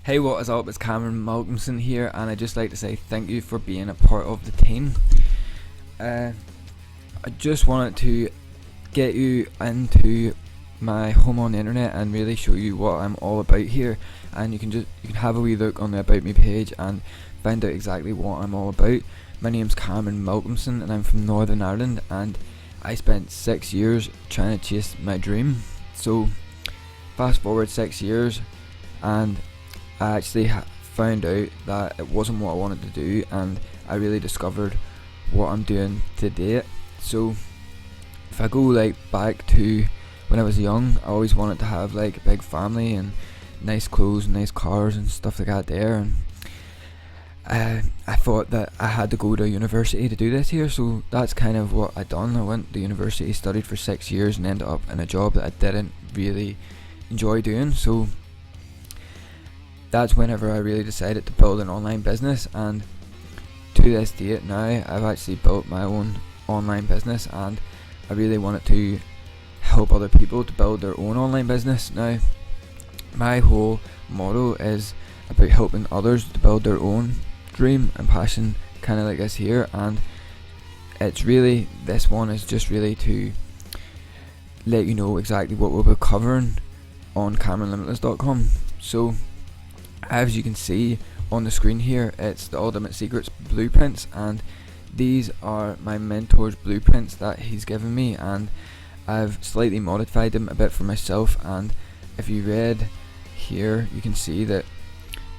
Hey, what is up? It's Cameron Malcolmson here, and I'd just like to say thank you for being a part of the team. I just wanted to get you into my home on the internet and really show you what I'm all about here. And you can have a wee look on the About Me page and find out exactly what I'm all about. My name's Cameron Malcolmson, and I'm from Northern Ireland, and I spent 6 years trying to chase my dream. So fast forward 6 years, and I actually found out that it wasn't what I wanted to do, and I really discovered what I'm doing today. So if I go back to when I was young, I always wanted to have a big family and nice clothes and nice cars and stuff like that there, and I thought that I had to go to university to do this here, so that's kind of what I done. I went to university, studied for 6 years, and ended up in a job that I didn't really enjoy doing. So that's whenever I really decided to build an online business, and to this date now I've actually built my own online business, and I really wanted to help other people to build their own online business. Now my whole motto is about helping others to build their own dream and passion, kind of like this here, and it's really, this one is just really to let you know exactly what we'll be covering on CameronLimitless.com. So as you can see on the screen here, it's the Ultimate Secrets blueprints, and these are my mentor's blueprints that he's given me, and I've slightly modified them a bit for myself. And if you read here, you can see that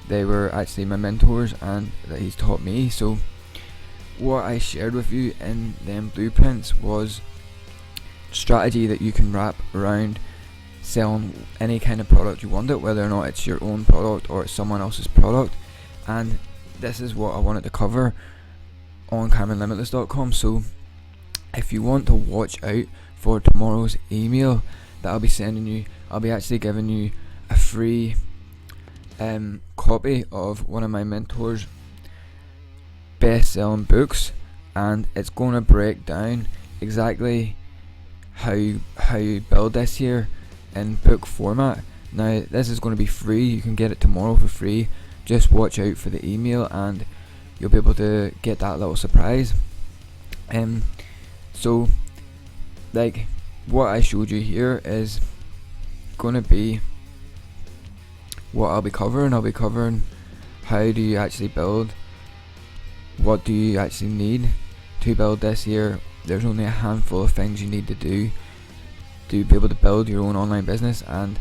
they were actually my mentors and that he's taught me. So what I shared with you in them blueprints was strategy that you can wrap around selling any kind of product you want it, whether or not it's your own product or it's someone else's product. And this is what I wanted to cover on CameronLimitless.com. So if you want to watch out for tomorrow's email that I'll be sending you, I'll be actually giving you a free copy of one of my mentors' best-selling books, and it's going to break down exactly how you build this here in book format. Now this is going to be free, you can get it tomorrow for free. Just watch out for the email and you'll be able to get that little surprise. So what I showed you here is going to be what I'll be covering. I'll be covering how do you actually build, what do you actually need to build this here. There's only a handful of things you need to do to be able to build your own online business, and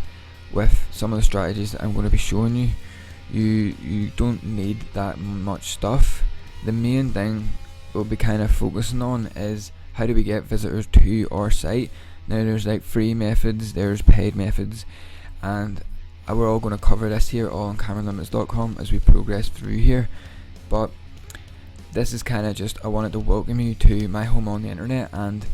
with some of the strategies that I'm going to be showing you, you don't need that much stuff. The main thing we'll be kind of focusing on is how do we get visitors to our site. Now there's free methods, there's paid methods, and we're all going to cover this here all on CameronLimitless.com as we progress through here. But this is kind of just, I wanted to welcome you to my home on the internet, and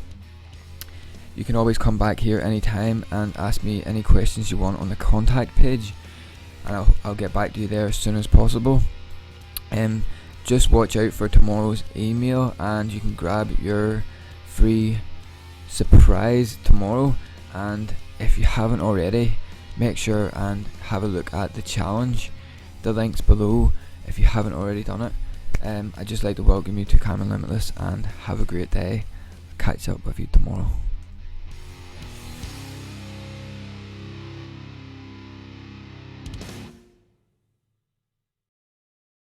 you can always come back here anytime and ask me any questions you want on the contact page, and I'll get back to you there as soon as possible. Just watch out for tomorrow's email, and you can grab your free surprise tomorrow. And if you haven't already, make sure and have a look at the challenge. The link's below if you haven't already done it. I'd just like to welcome you to Cameron Limitless, and have a great day. Catch up with you tomorrow.